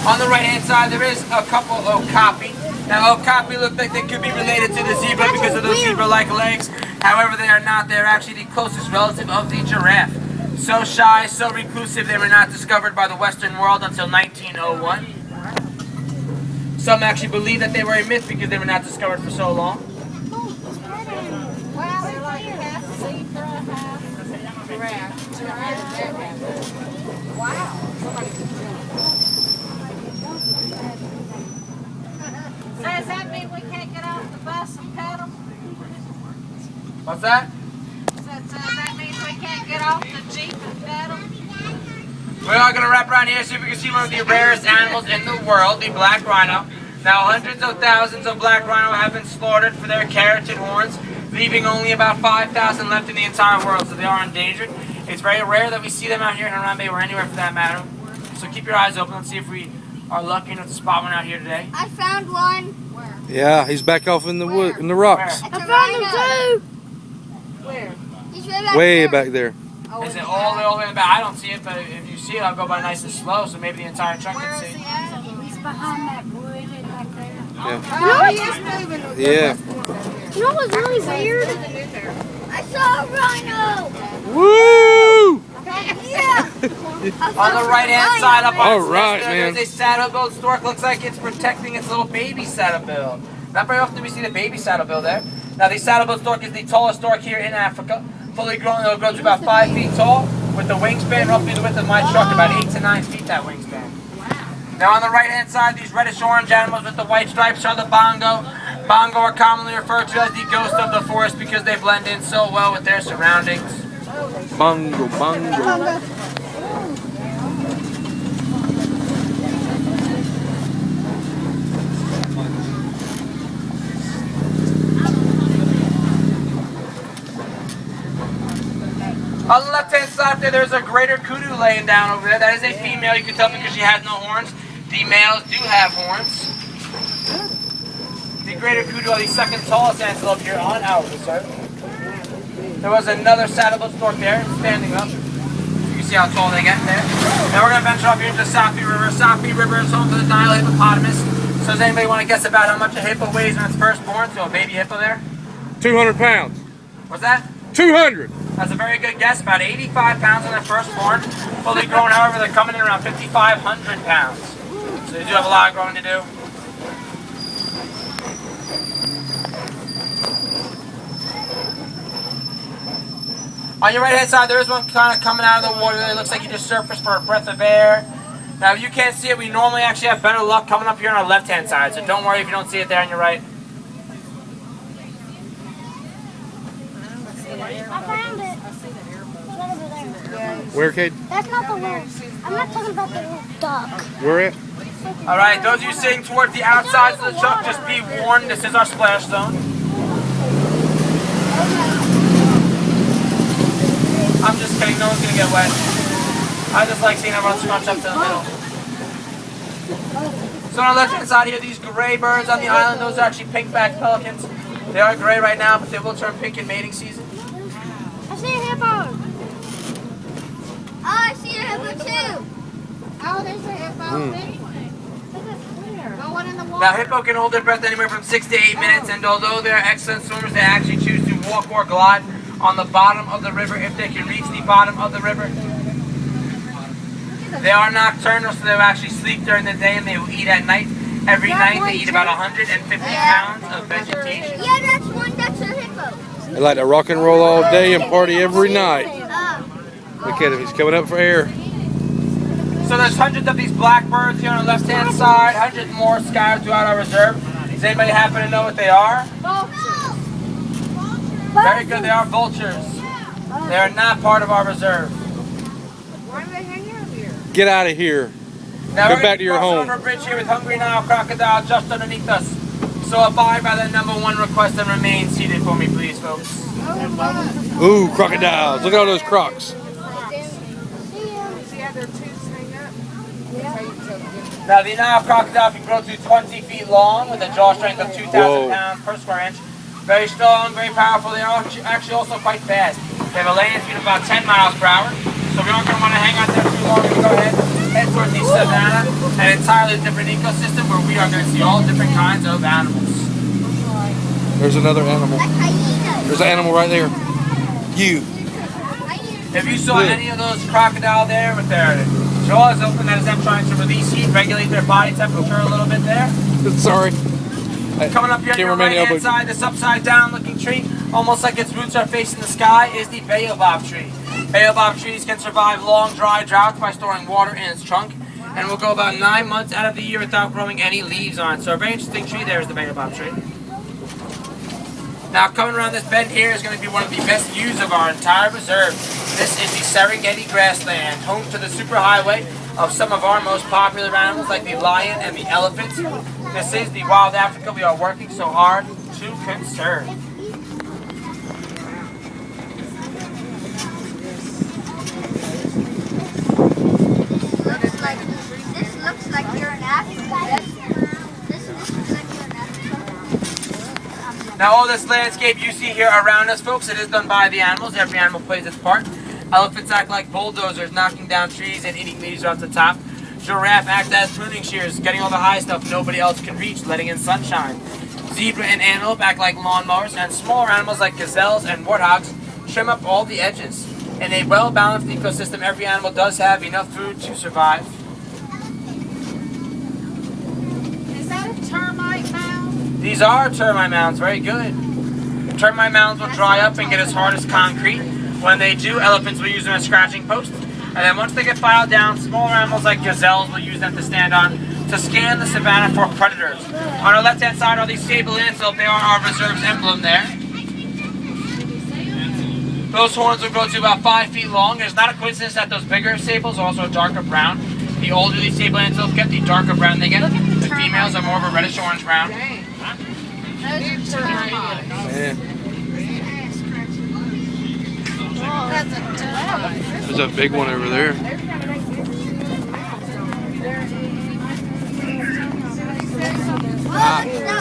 On the right-hand side, there is a couple okapi. Now, okapi look like they could be related to the zebra because of those zebra-like legs. However, they are not. They're actually the closest relative of the giraffe. So shy, so reclusive, they were not discovered by the Western world until 1901. Some actually believe that they were a myth because they were not discovered for so long. Wow, they're like half zebra, half giraffe. Wow. So does that mean we can't get off the bus and pedal? What's that? So that means we can't get off the Jeep and pedal? We are going to wrap around here so we can see one of the rarest animals in the world, the black rhino. Now, hundreds of thousands of black rhino have been slaughtered for their carotid horns, leaving only about 5,000 left in the entire world, so they are endangered. It's very rare that we see them out here in Harambe or anywhere for that matter. So keep your eyes open and see if we are lucky enough to spot one out here today. I found one. Where? Yeah, he's back off in the wood, in the rocks. I found him too. Where? He's way Way back back there. Oh, Is it all the way in the back? I don't see it, but if you see it, I'll go by nice and slow, so maybe the entire truck where can is see. he at? He's behind that wood back there. Yeah. Oh, he is moving. Yeah. You know what's really weird? I saw a rhino. Woo! Yeah. On the right-hand side up on All its right, nest there, man. there's a saddle-billed stork. Looks like it's protecting its little baby saddle-bill. Not very often do we see the baby saddle-bill there. Now, the saddle-billed stork is the tallest stork here in Africa. Fully grown, it'll grow to about 5 feet tall, with the wingspan roughly the width of my truck, about 8 to 9 feet, that wingspan. Now, on the right-hand side, these reddish-orange animals with the white stripes are the bongo. Bongo are commonly referred to as the ghost of the forest because they blend in so well with their surroundings. Bongo, bongo. On the left-hand side there's a greater kudu laying down over there. That is a female. You can tell because she has no horns. The males do have horns. The greater kudu are the second tallest antelope here on our reserve. There was another saddle-billed stork there, standing up. You can see how tall they get there. Now we're going to venture off here into Sapi River. Sapi River is home to the Nile hippopotamus. So does anybody want to guess about how much a hippo weighs when it's first born? So a baby hippo there? 200 pounds. What's that? 200. That's a very good guess. About 85 pounds when they're first born. Fully grown, however, they're coming in around 5,500 pounds. So they do have a lot of growing to do. On your right hand side, there is one kind of coming out of the water. It looks like he just surfaced for a breath of air. Now, if you can't see it, we normally actually have better luck coming up here on our left hand side. So don't worry if you don't see it there on your right. I found it. It's right over there. Where, Cade? That's not the wolf. I'm not talking about the wolf duck. Where at? Alright, those of you sitting towards the outsides of the truck, just be warned, this is our splash zone. I'm just kidding, no one's going to get wet. I just like seeing everyone scrunch up to the middle. So on our left hand side here, these gray birds on the island, those are actually pink-backed pelicans. They are gray right now, but they will turn pink in mating season. I see a hippo. Oh, I see a hippo too. Oh, there's a hippo. Going in the water. Now, hippo can hold their breath anywhere from 6 to 8 minutes, and although they're excellent swimmers, they actually choose to walk or glide on the bottom of the river if they can reach the bottom of the river. They are nocturnal, so they'll actually sleep during the day and they will eat at night. Every night they eat about 150 pounds of vegetation. Yeah, that's one. That's a hippo. They like to rock and roll all day and party every night. Look at him, he's coming up for air. So there's hundreds of these blackbirds here on the left-hand side, hundreds more scattered throughout our reserve. Does anybody happen to know what they are? Very good, they are vultures. They are not part of our reserve. Why do they hang out here? Get out of here. Now Go we're back to your crossing home. over a bridge here with Hungry Nile Crocodile just underneath us. So abide by the #1 request and remain seated for me, please, folks. Ooh, crocodiles. Look at all those crocs. See how their tubes hang up? Now the Nile Crocodile can grow to 20 feet long with a jaw strength of 2,000 Whoa. pounds per square inch. Very strong, very powerful. They are actually also quite fast. They have a landing speed of about 10 miles per hour. So we aren't going to want to hang out there too long. We go ahead, head towards the savannah, an entirely different ecosystem where we are going to see all different kinds of animals. There's another animal. There's an animal right there. You. If you saw any of those crocodile there with their jaws open, that is them trying to release heat, regulate their body temperature a little bit there. Sorry. Coming up here on your right hand side, this upside down looking tree, almost like its roots are facing the sky, is the baobab tree. Baobab trees can survive long dry droughts by storing water in its trunk, and will go about 9 months out of the year without growing any leaves on it. So a very interesting tree there is the baobab tree. Now coming around this bend here is going to be one of the best views of our entire reserve. This is the Serengeti grassland, home to the superhighway of some of our most popular animals like the lion and the elephant. This is the wild Africa we are working so hard to conserve. This looks like you're in Africa. This looks like you're in Africa. Now all this landscape you see here around us, folks, it is done by the animals. Every animal plays its part. Elephants act like bulldozers, knocking down trees and eating leaves off the top. Giraffe act as pruning shears, getting all the high stuff nobody else can reach, letting in sunshine. Zebra and antelope act like lawnmowers, and smaller animals like gazelles and warthogs trim up all the edges. In a well-balanced ecosystem, every animal does have enough food to survive. Is that a termite mound? These are termite mounds, very good. Termite mounds will dry up and get as hard as concrete. When they do, elephants will use them as scratching posts. And then once they get filed down, smaller animals like gazelles will use them to stand on to scan the savannah for predators. On our left-hand side are these sable antelope. They are our reserve's emblem there. Those horns will grow to about 5 feet long. It's not a coincidence that those bigger sables are also a darker brown. The older these sable antelope get, the darker brown they get. The females are more of a reddish orange brown. Those are termites. Man, That's a termite. there's a big one over there.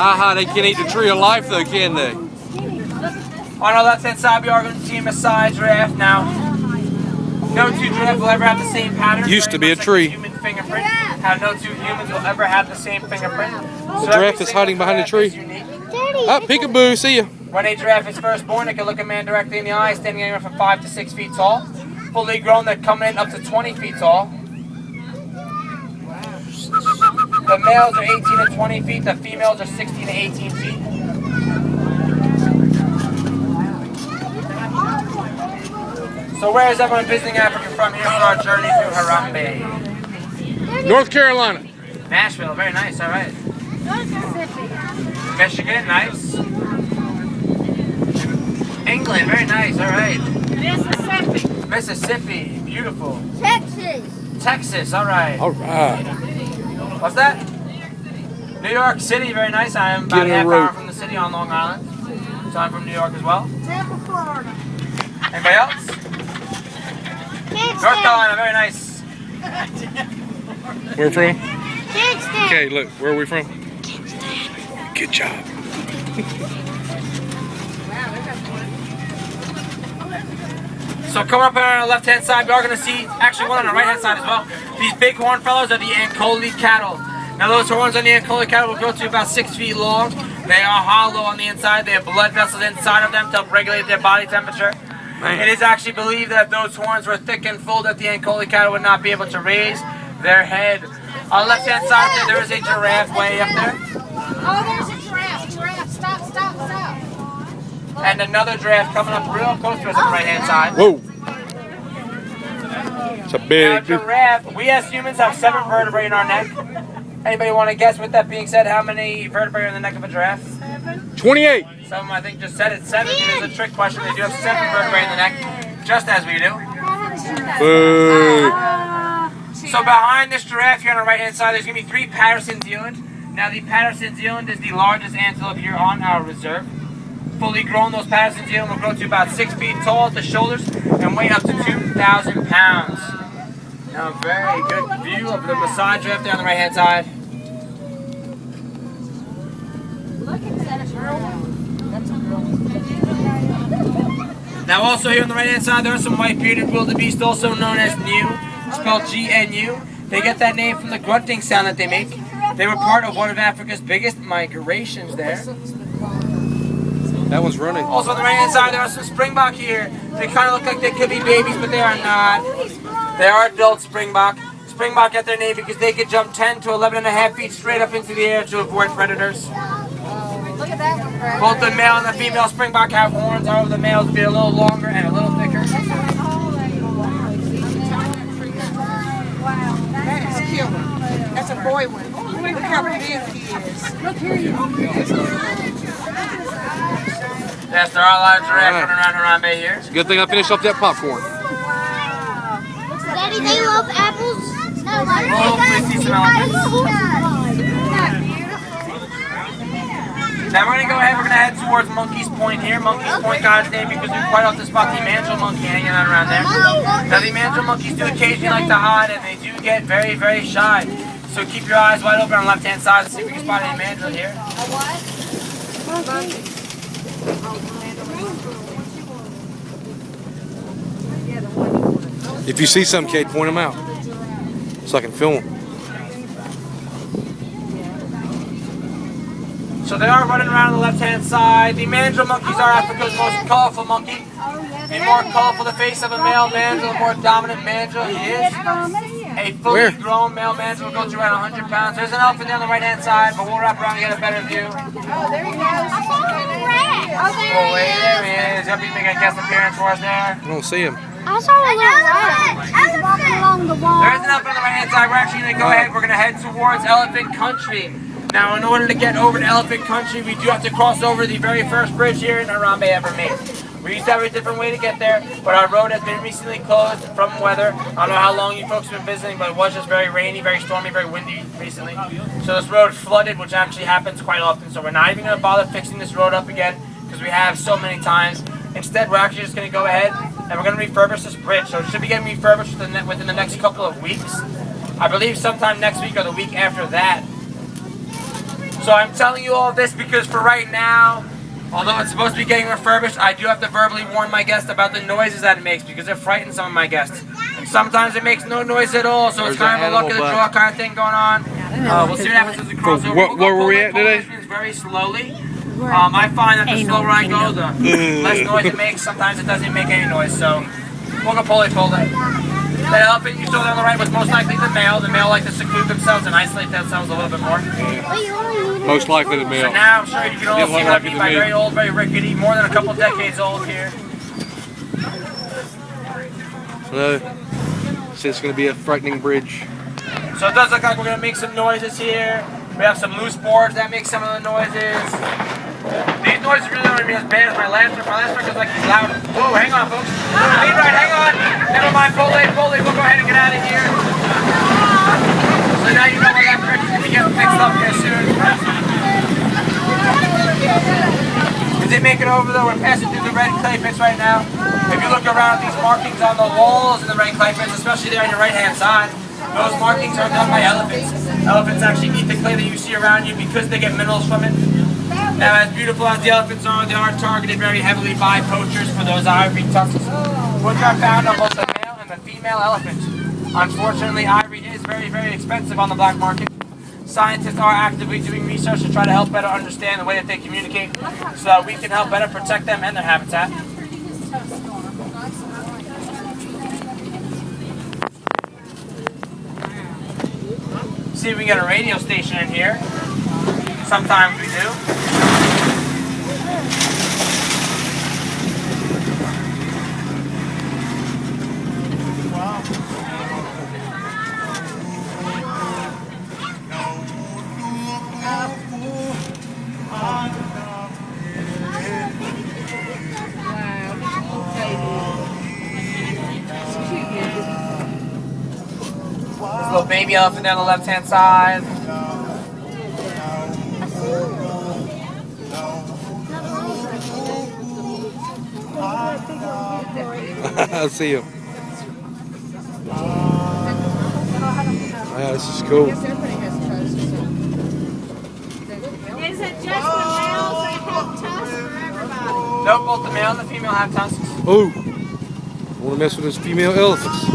Aha, they can't eat the tree of life though, can they? On our left-hand side, we are going to see a Maasai giraffe now. No two giraffes will ever have the same pattern. Used to be a Very much tree. like the human fingerprint. How no two humans will ever have the same fingerprint. The giraffe is hiding behind a tree. Ah, peekaboo, see ya. When a giraffe is first born, it can look a man directly in the eye, standing anywhere from 5 to 6 feet tall. Fully grown, they're coming in up to 20 feet tall. The males are 18 to 20 feet. The females are 16 to 18 feet. So where is everyone visiting Africa from here for our journey through Harambe? North Carolina. Nashville, very nice, all right. Michigan, nice. England, very nice, all right. Mississippi. Mississippi, beautiful. Texas. Texas, all right. All right. What's that? New York City, very nice. I am about Get a a half rope. hour from the city on Long Island. So I'm from New York as well. Tampa, Florida. Anybody else? North Carolina, very nice. Where from? Kingston. Okay, look, where are we from? Good job. So coming up here on the left-hand side, we are going to see, actually one on the right-hand side as well. These big horn fellows are the Ankole cattle. Now those horns on the Ankole cattle will grow to about 6 feet long. They are hollow on the inside. They have blood vessels inside of them to help regulate their body temperature. Man. It is actually believed that if those horns were thick and full, that the Ankole cattle would not be able to raise their head. On the left-hand side there is a giraffe way up there. Oh, there's a giraffe. Giraffe, stop, stop, stop. And another giraffe coming up real close to us on the right-hand side. Whoa. It's a Now, big. giraffe, we as humans have 7 vertebrae in our neck. Anybody want to guess, with that being said, how many vertebrae are in the neck of a giraffe? 28. Some of them, I think, just said it. 7. It is a trick question. They do have 7 vertebrae in the neck, just as we do. Boo. So behind this giraffe here on the right-hand side, there's going to be 3 Patterson Zealand. Now, the Patterson Zealand is the largest antelope here on our reserve. Fully grown, those Patterson Zealand will grow to about 6 feet tall at the shoulders and weigh up to 2,000 pounds. Now, very good view of the Maasai giraffe there on the right-hand side. Look at that girl. That's a girl. Now also here on the right hand side there are some white bearded wildebeest, also known as Gnu, spelled GNU. They get that name from the grunting sound that they make. They were part of one of Africa's biggest migrations there. That one's running. Also on the right hand side there are some springbok here. They kind of look like they could be babies, but they are not. They are adult springbok. Springbok get their name because they could jump 10 to 11.5 feet straight up into the air to avoid predators. Look at that one, Greg. Both the male and the female springbok have horns. However, the males be a little longer and a little thicker. That is killer. That's a boy one. Look how big he is. Look here, you. Yes, there are a lot of giraffes running around Harambe here. Good thing I finished off that popcorn. Daddy, they love apples. No, Hopefully see some elephants. Now we're going to go ahead, we're going to head towards Monkey's Point here. Monkey's Point got its name because we quite often spot the mandrill monkey hanging out around there. Now the mandrill monkeys do occasionally like to hide and they do get very, very shy. So keep your eyes wide open on the left hand side to see if we can spot any mandrill here. If you see some, Kate, point them out so I can film them. So they are running around on the left hand side. The mandrill monkeys are Africa's most colorful monkey. The more colorful the face of a male mandrill, the more dominant mandrill he is. A fully grown male mandrill will go to around 100 pounds. There's an elephant down the right hand side, but we'll wrap around and get a better view. Oh, there he goes. Oh wait, there he is. Yep, he's making a guest appearance for us there. I don't see him. I saw a little rat. He's walking along the wall. There's an elephant on the right hand side. We're actually going to go ahead. We're going to head towards Elephant Country. Now, in order to get over to Elephant Country, we do have to cross over the very first bridge here in Harambe ever made. We used to have a different way to get there, but our road has been recently closed from weather. I don't know how long you folks have been visiting, but it was just very rainy, very stormy, very windy recently. So this road flooded, which actually happens quite often. So we're not even going to bother fixing this road up again because we have so many times. Instead, we're actually just going to go ahead and we're going to refurbish this bridge. So it should be getting refurbished within the next couple of weeks. I believe sometime next week or the week after that. So I'm telling you all this because for right now, although it's supposed to be getting refurbished, I do have to verbally warn my guests about the noises that it makes because it frightens some of my guests. Sometimes it makes no noise at all, so it's kind of a luck of the draw kind of thing going on. We'll see what happens as we cross over. Where were we at today? Very slowly. I find that the slower I go, the less noise it makes. Sometimes it doesn't make any noise, so we'll go pulley. That elephant you saw there on the right was most likely the male. The male like to seclude themselves and isolate themselves a little bit more. Most likely the So male. now I'm sure you can all see what I mean by very old, very rickety, more than a couple decades old here. Hello. So it's going to be a frightening bridge. So it does look like we're going to make some noises here. We have some loose boards that make some of the noises. These noises really don't be as bad as my last one. My last one was like he's loud. Whoa, hang on, folks. Lead right, hang on. Never mind, pull lead. We'll go ahead and get out of here. So now you know where that bridge is going to get fixed up here soon. As they make it over though, we're passing through the red clay pits right now. If you look around, these markings on the walls in the red clay pits, especially there on your right hand side, those markings are done by elephants. Elephants actually eat the clay that you see around you because they get minerals from it. Now, as beautiful as the elephants are, they are targeted very heavily by poachers for those ivory tusks, which are found on both the male and the female elephant. Unfortunately, ivory is very, very expensive on the black market. Scientists are actively doing research to try to help better understand the way that they communicate so that we can help better protect them and their habitat. See if we can get a radio station in here. Sometimes we do. This little baby elephant down the left-hand side. I see him. Yeah, this is cool. Is it just the males that have tusks or everybody? Nope, both the male and the female have tusks. Oh, want to mess with those female elephants. You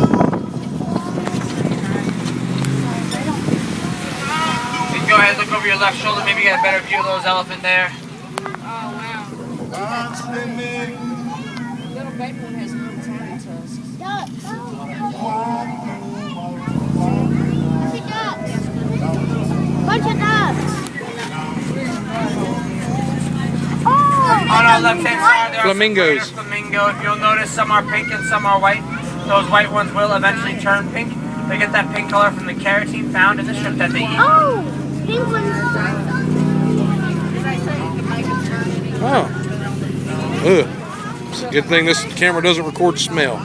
can go ahead and look over your left shoulder, maybe get a better view of those elephant there. Little baby one has little tiny tusks. Bunch of ducks. On our left hand side, there are Flamingos. some flamingo. If you'll notice, some are pink and some are white. Those white ones will eventually turn pink. They get that pink color from the carotene found in the shrimp that they eat. Oh, pink ones. Oh. Ugh. It's a good thing this camera doesn't record smell.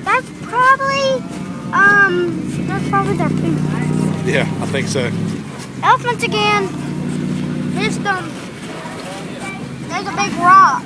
That's probably their food. Yeah, I think so. Elephants again. There's a big rock.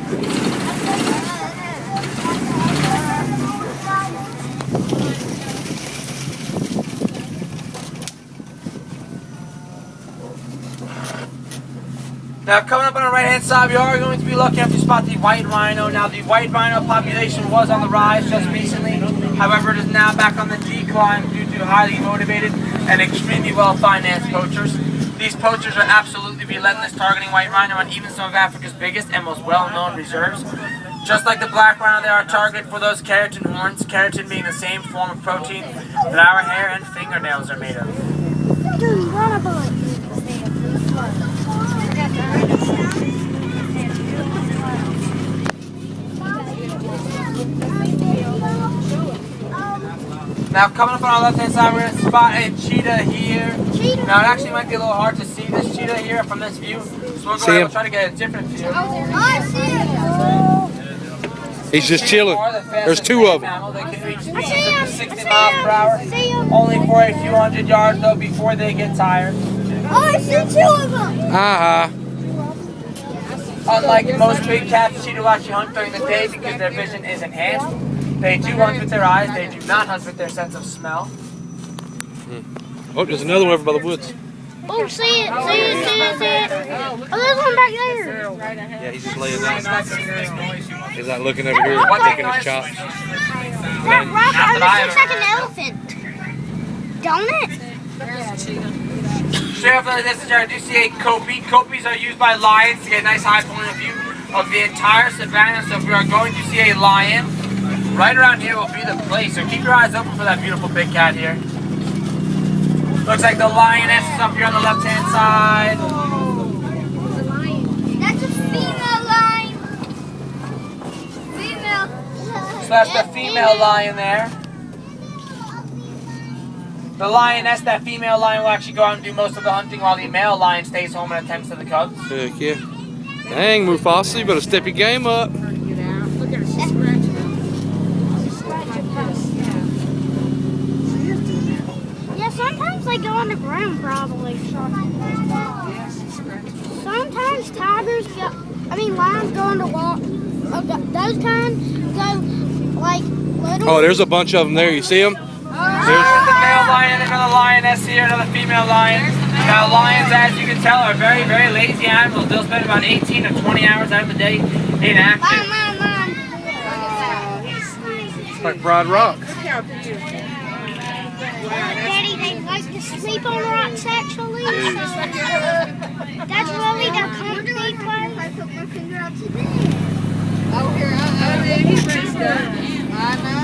Now, coming up on our right hand side, we are going to be lucky enough to spot the white rhino. Now, the white rhino population was on the rise just recently. However, it is now back on the decline due to highly motivated and extremely well-financed poachers. These poachers are absolutely relentless, targeting white rhino on even some of Africa's biggest and most well-known reserves. Just like the black rhino, they are targeted for those keratin horns, keratin being the same form of protein that our hair and fingernails are made of. Dude, run a bullet. Now, coming up on our left-hand side, we're going to spot a cheetah here. Now, it actually might be a little hard to see this cheetah here from this view, so we'll go ahead and try to get a different view. I see it. He's just chilling. There's two of them. They can reach speeds up to 60 miles per hour, only for a few hundred yards, though, before they get tired. Oh, I see two of them. Unlike most big cats, cheetah will actually hunt during the day because their vision is enhanced. They do hunt with their eyes, they do not hunt with their sense of smell. Oh, there's another one over by the woods. Oh, see it. Oh, there's one back there. Yeah, he's just laying down. He's not looking over here, taking his chops. That rock almost looks like an elephant. Don't it? Straight from the distance here, I do see a kopie. Kopies are used by lions to get a nice high point of view of the entire savannah. So if we are going to see a lion, right around here will be the place. So keep your eyes open for that beautiful big cat here. Looks like the lioness is up here on the left-hand side. That's a female lion. Female. So that's the female lion there. The lioness, that female lion, will actually go out and do most of the hunting while the male lion stays home and attends to the cubs. Heck yeah. Dang, Mufasa, you better step your game up. Look at her, she's scratching her. Yeah, sometimes they go on the ground probably. Sometimes tigers go, lions go on the wall. Those kind go like little. Oh, there's a bunch of them there. You see them? There's the male lion, another lioness here, another female lion. Now lions, as you can tell, are very, very lazy animals. They'll spend about 18 to 20 hours out of the day inactive. Mom. It's like Broad Rock. Look how beautiful. Daddy, they like to sleep on rocks actually. That's really the comfy place. I put my finger out today. Oh, here, he's raised up. I know.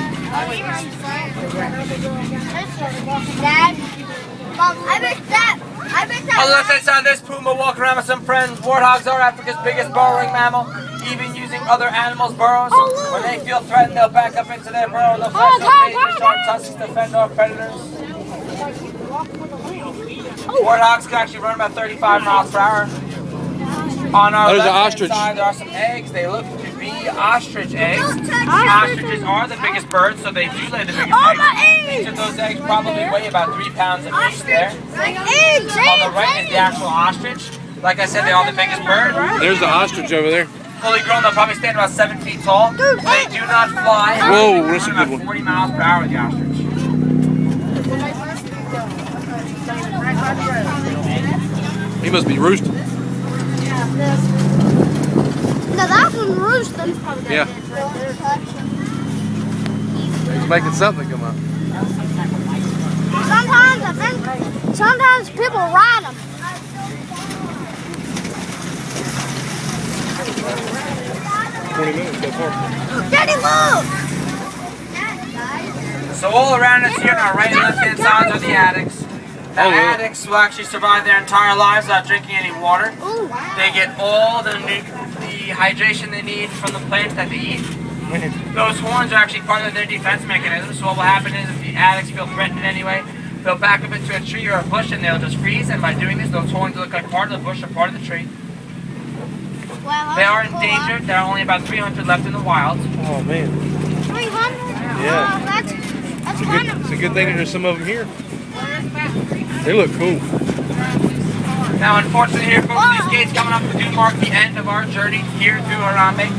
Dad, Mom, I bet that. On the left hand side, there's Puma walking around with some friends. Warthogs are Africa's biggest burrowing mammal, even using other animals' burrows. When they feel threatened, they'll back up into their burrow and they'll flash their razor sharp tusks to fend off predators. Warthogs can actually run about 35 miles per hour. On our There's an left ostrich. hand side, there are some eggs. They look to be ostrich eggs. Ostriches are the biggest birds, so they do lay the biggest eggs. Each of those eggs probably weigh about 3 pounds apiece there. On the right is the actual ostrich. Like I said, they are the biggest bird. There's the ostrich over there. Fully grown, they'll probably stand about 7 feet tall. They do not fly. Whoa, They that's a run good about one. 40 miles per hour with the ostrich. He must be roosting. No, that one's roosting. Yeah. He's making something come up. Sometimes people ride them. 20 minutes so far. Daddy, look! So all around us here on our right and left hand sides are the addicts. The Oh, yeah. addicts will actually survive their entire lives without drinking any water. Ooh. They get all the hydration they need from the plants that they eat. Those horns are actually part of their defense mechanism. So what will happen is if the addicts feel threatened in any way, they'll back up into a tree or a bush and they'll just freeze. And by doing this, those horns look like part of the bush or part of the tree. Well, They are endangered. There are only about 300 left in the wild. Oh man. 300? Yeah. That's It's a good thing that there's some of them here. They look cool. Now, unfortunately, here, folks, these gates coming up do mark the end of our journey here through Harambe.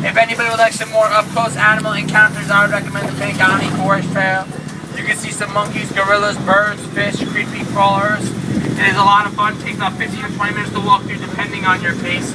If anybody would like some more up-close animal encounters, I would recommend the Pangani Forest Trail. You can see some monkeys, gorillas, birds, fish, creepy crawlers. It is a lot of fun. It takes about 15 to 20 minutes to walk through, depending on your pace.